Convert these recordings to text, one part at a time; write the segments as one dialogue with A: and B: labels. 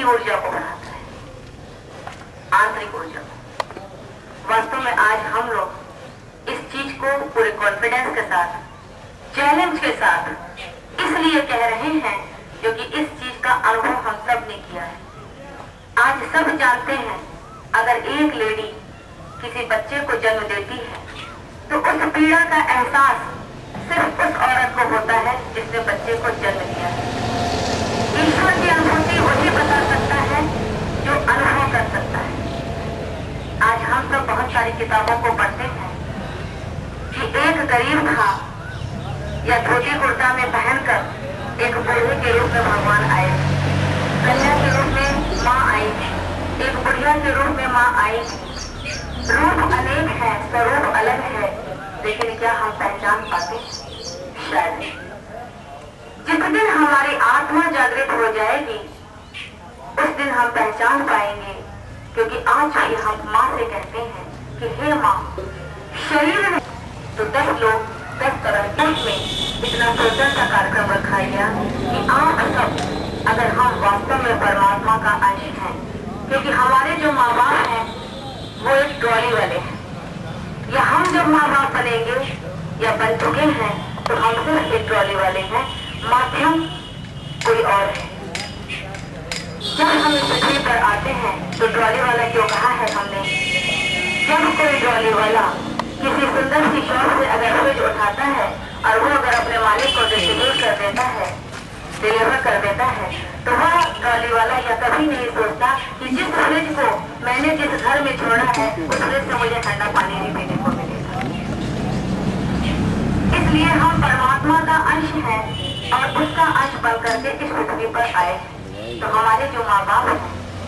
A: की ऊर्जा को बढ़ाता है, आंतरिक ऊर्जा को। वास्तव में आज हम लोग इस चीज को पूरे कॉन्फिडेंस के साथ, चैलेंज के साथ इसलिए कह रहे हैं क्योंकि इस चीज का अनुभव हम सब ने किया है। आज सब जानते हैं अगर एक लेडी किसी बच्चे को जन्म देती है तो उस पीड़ा का एहसास सिर्फ उस औरत को होता है जिसने बच्चे को जन्म दिया है। ईश्वर की अनुभूति वही बता सकता है जो अनुभव कर सकता है। आज हम सब बहुत सारी किताबों को पढ़ते हैं कि एक गरीब था या धोती कुर्ता में पहनकर एक बूढ़े के रूप में भगवान आए, कन्या के रूप में माँ आई, एक बुढ़िया के रूप में माँ आई। रूप अनेक है, स्वरूप अलग है, लेकिन क्या हम पहचान पाते? शायद नहीं। जिस दिन हमारी आत्मा जागृत हो जाएगी उस दिन हम पहचान पाएंगे, क्योंकि आज भी हम माँ से कहते हैं कि हे माँ, शरीर में तो 10 लोग 10 तरह में इतना सोचने का कार्यक्रम रखा गया कि आप सब अगर हम वास्तव में परमात्मा का अंश हैं, क्योंकि हमारे जो माँ बाप हैं वो एक ट्रॉली वाले हैं, या हम जब माँ बाप बनेंगे या बन चुके हैं तो हम सिर्फ एक ट्रॉली वाले हैं, माध्यम कोई और है। जब हम इस पृथ्वी पर आते हैं तो ट्रॉली वाला क्यों कहा है हमने? जब कोई ट्रॉली वाला किसी सुंदर सी शॉप से अगर फ्रिज उठाता है और वो अगर अपने मालिक को डिस्ट्रीब्यूट कर देता है, डिलीवर कर देता है, तो वह ट्रॉली वाला यह कभी नहीं सोचता कि जिस फ्रिज को मैंने जिस घर में छोड़ा है उस फ्रिज से मुझे ठंडा पानी नहीं पीने को मिलेगा। इसलिए हम परमात्मा का अंश हैं और उसका अंश बन करके इस पृथ्वी पर आए। तो हमारे जो माँ बाप हैं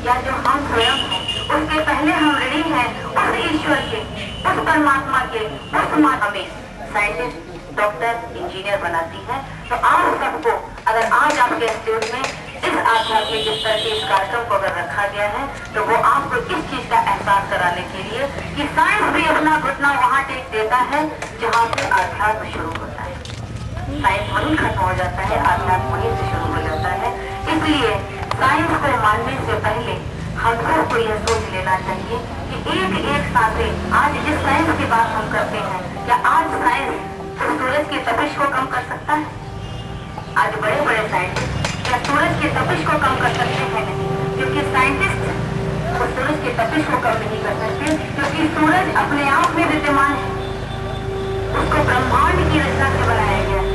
A: या जो हम स्वयं हैं, उसके पहले हम ऋणी हैं उस ईश्वर के, उस परमात्मा के, उस माँ हमें साइंटिस्ट, डॉक्टर, इंजीनियर बनाती है। तो आप सबको अगर आज आपके इंस्टीट्यूट में इस आध्यात्मिक स्तर के इस कार्यक्रम को अगर रखा गया है तो वो आपको इस चीज का एहसास कराने के लिए कि साइंस भी अपना घुटना वहाँ टेक देता है जहाँ से आध्यात्म शुरू होता है। साइंस वहीं खत्म हो जाता है, आध्यात्म वहीं से शुरू हो जाता है। इसलिए साइंस को मानने से पहले हम सबको यह सोच लेना चाहिए कि एक एक सांसें, आज जिस साइंस की बात हम करते हैं, क्या आज साइंस सूरज की तपिश को कम कर सकता है? आज बड़े बड़े साइंटिस्ट क्या सूरज की तपिश को कम कर सकते हैं? नहीं, क्योंकि साइंटिस्ट वो सूरज की तपिश को कम नहीं कर सकते, क्योंकि सूरज अपने आप में विद्यमान है, उसको ब्रह्मांड की रचना से बनाया गया है।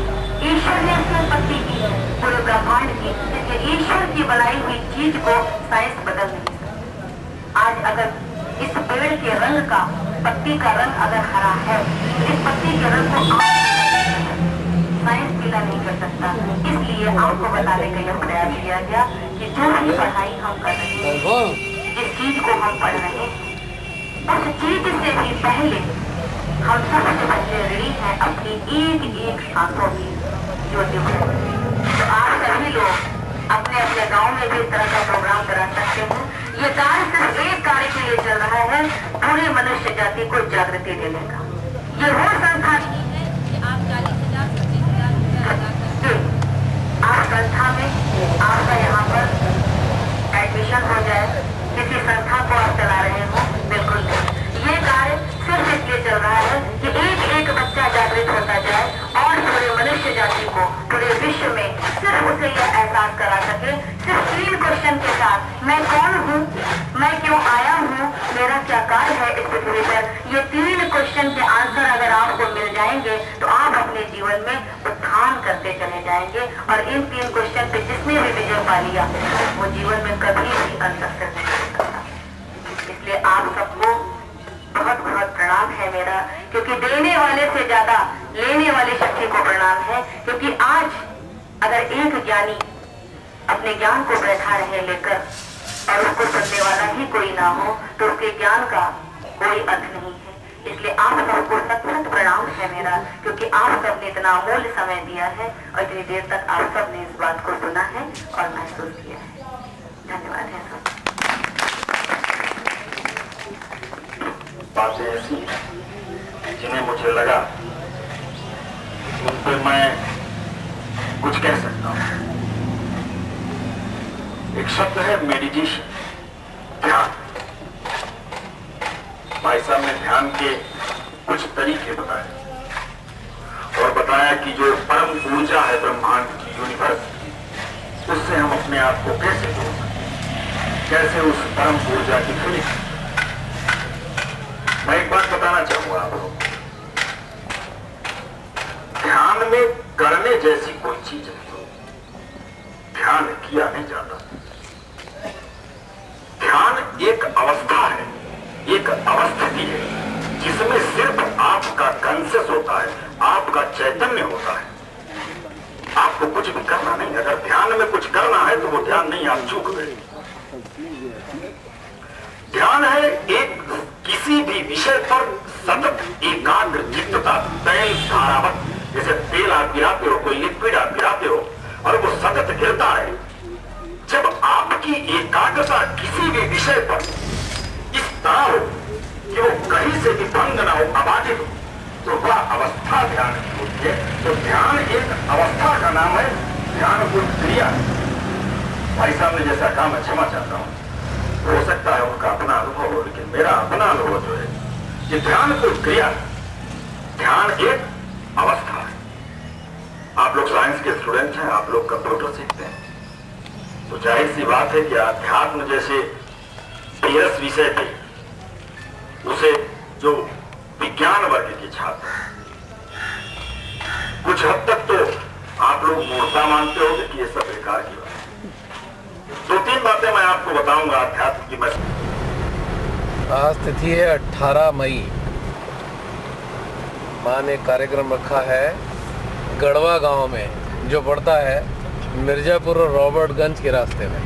A: ईश्वर ने उसकी उत्पत्ति की है पूरे ब्रह्मांड की, इसलिए ईश्वर की बनाई हुई चीज को साइंस बदल नहीं सकती। आज अगर इस पेड़ के रंग का, पत्ती का रंग अगर हरा है तो इस पत्ती के रंग को साइंस पीला नहीं कर सकता। इसलिए आपको बताने का यह प्रयास किया गया कि जो भी पढ़ाई हम कर रहे हैं, जिस चीज को हम पढ़ रहे हैं, उस चीज से भी पहले हम सबसे पहले ऋणी हैं अपनी एक एक सांसों की जो तो आप सभी लोग अपने अपने गांव में भी इस तरह का प्रोग्राम करा सकते हैं। ये कार्य सिर्फ एक कार्य के लिए चल रहा है, पूरे मनुष्य जाति को जागृति देने का। ये वो संस्था आप संस्था में आपका यहाँ पर एडमिशन हो जाए, किसी संस्था को आप चला रहे हो, बिल्कुल नहीं। ये कार्य सिर्फ इसलिए चल रहा है कि एक एक बच्चा जागृत होता जाए और पूरे मनुष्य जाति को, पूरे विश्व में सिर्फ उसे यह एहसास करा सके, सिर्फ 3 क्वेश्चन के साथ, मैं कौन हूँ, मैं क्यों आया हूँ, मेरा क्या कार्य है इस पृथ्वी पर। ये 3 क्वेश्चन के आंसर अगर आपको मिल जाएंगे तो आप अपने जीवन में उत्थान करते चले जाएंगे और इन 3 क्वेश्चन पे जिसने भी विजय पा लिया वो जीवन में कभी भी अनसक्सेस नहीं हो सकता। इसलिए आप सबको बहुत बहुत प्रणाम है मेरा, क्योंकि देने वाले से ज्यादा लेने वाली शक्ति को प्रणाम है। क्योंकि आज अगर एक ज्ञानी अपने ज्ञान को बैठा रहे लेकर और उसको सुनने वाला ही कोई ना हो तो उसके ज्ञान का कोई अर्थ नहीं है। इसलिए आप सबको सत प्रणाम है मेरा, क्योंकि आप सबने इतना अमूल्य समय दिया है और इतनी देर तक आप सबने इस बात को सुना है और महसूस किया है। धन्यवाद है सब।
B: बातें ऐसी जिन्हें मुझे लगा उन पर मैं कुछ कह सकता हूँ। एक शब्द है मेडिटेशन, ध्यान। भाई साहब ने ध्यान के कुछ तरीके बताए और बताया कि जो परम ऊर्जा है ब्रह्मांड की, यूनिवर्स, उससे हम अपने आप को कैसे जोड़ सकते हैं, कैसे उस परम ऊर्जा की फीलिंग। मैं एक बात बताना चाहूंगा आप लोग, ध्यान में करने जैसी कोई चीज नहीं, ध्यान किया नहीं जाता। ध्यान एक अवस्था है, एक अवस्थिति है, जिसमें सिर्फ आपका कॉन्शियस होता है, आपका चैतन्य होता है। आपको कुछ भी करना नहीं। अगर ध्यान में कुछ करना है तो वो ध्यान नहीं, आप चूक गए। ध्यान है एक किसी भी विषय पर सतत एकाग्र चित्तता, तेल धारावत, जैसे तेल आप गिराते हो, कोई लिक्विड आप गिराते हो और वो सतत गिरता है। जब आपकी एकाग्रता किसी भी विषय पर इस तरह हो कि वो कहीं से भी भंग ना हो, अबाधित हो, तो वह अवस्था ध्यान की होती है। तो ध्यान एक अवस्था का नाम है, ध्यान कोई क्रिया है। भाई साहब ने जैसा कहा, मैं क्षमा चाहता हूं, हो सकता है उनका अपना अनुभव हो, लेकिन मेरा अपना अनुभव जो है कि ध्यान कोई क्रिया है, ध्यान एक अवस्था है। आप लोग साइंस के स्टूडेंट हैं, आप लोग कंप्यूटर सीखते हैं, तो जाहिर सी बात है कि अध्यात्म जैसे PS विषय थे, उसे जो विज्ञान वर्ग के छात्र कुछ हद तक तो आप लोग मूर्खता मानते होंगे कि ये सब बेकार की बात है। 2-3 बातें मैं आपको बताऊंगा अध्यात्म की। मैं
C: आज तिथि है 18 मई। मां ने कार्यक्रम रखा है गढ़वा गांव में, जो पड़ता है मिर्जापुर और रॉबर्टगंज के रास्ते में।